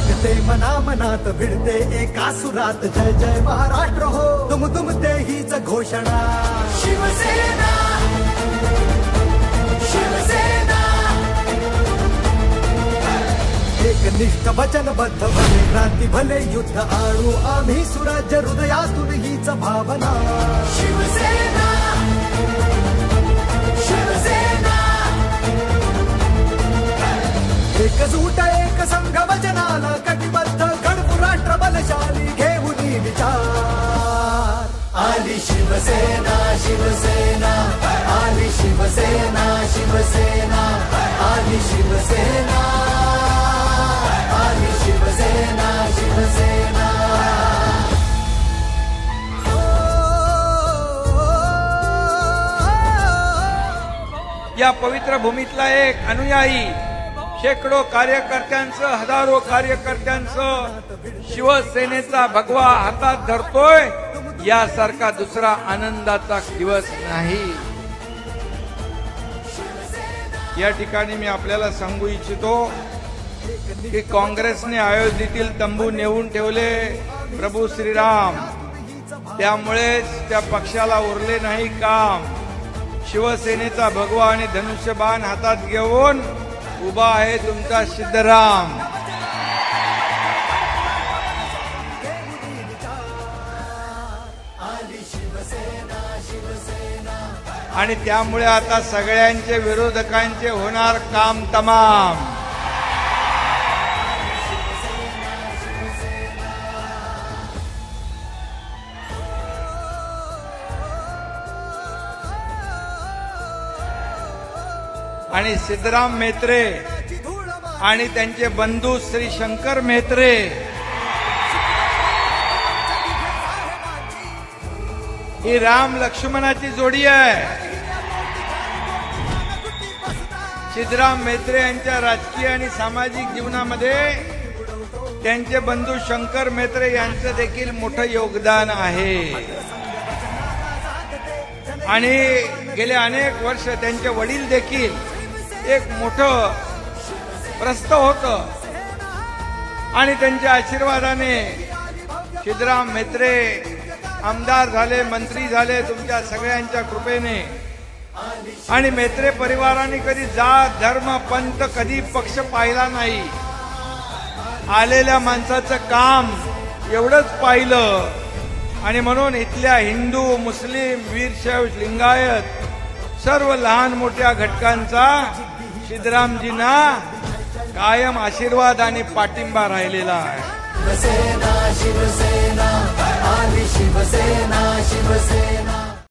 जागते मना मनात भिडते एका सुरात जय जय महाराष्ट्र हो तुम ते हीच घोषणा शिवसेना शिवसेना एकनिष्ठ वचनबद्ध भले क्रांती भले युद्ध आणू आम्ही सुराज्य हृदयातून हीच भावना शिवसेना शिवसेना एकजूट एक संघ वचनाला कटिबद्ध घडवू राष्ट्र बलशाली घेऊन विचार आली शिवसेना शिवसेना आली शिवसेना शिवसेना आली शिवसेना आली शिवसेना शिवसेना या पवित्र भूमीतला एक अनुयायी शेकडो कार्यकर्त्यांचं हजारो कार्यकर्त्यांचं शिवसेनेचा भगवा हातात धरतोय यासारखा दुसरा आनंदाचा दिवस नाही। या ठिकाणी मी आपल्याला सांगू इच्छितो की काँग्रेसने अयोध्येतील तंबू नेऊन ठेवले प्रभू श्रीराम, त्यामुळेच त्या पक्षाला उरले नाही काम। शिवसेनेचा भगवा आणि धनुष्यबाण हातात घेऊन उभा आहे तुमचा सिद्धराम। आणि त्यामुळे आता सगळ्यांचे विरोधकांचे होणार काम तमाम। आणि सिद्धराम म्हेत्रे आणि त्यांचे बंधू श्री शंकर म्हेत्रे ही राम लक्ष्मणाची जोडी आहे। सिद्धराम म्हेत्रे यांच्या राजकीय आणि सामाजिक जीवनामध्ये त्यांचे बंधू शंकर म्हेत्रे यांचं देखील मोठं योगदान आहे। आणि गेले अनेक वर्ष त्यांचे वडील देखील एक मोठं प्रस्थ होतं आणि त्यांच्या आशीर्वादाने सिद्धराम म्हेत्रे आमदार झाले, मंत्री झाले तुमच्या सगळ्यांच्या कृपेने। आणि म्हेत्रे परिवाराने कधी जात धर्म पंथ कधी पक्ष पाहिला नाही, आलेल्या माणसाचं काम एवढंच पाहिलं। आणि म्हणून इथल्या हिंदू मुस्लिम वीरशैव लिंगायत सर्व लहान मोठ्या घटकांचा सिद्धरामजींना कायम आशीर्वाद आणि पाठिंबा राहिलेला आहे। शिवसेना शिवसेना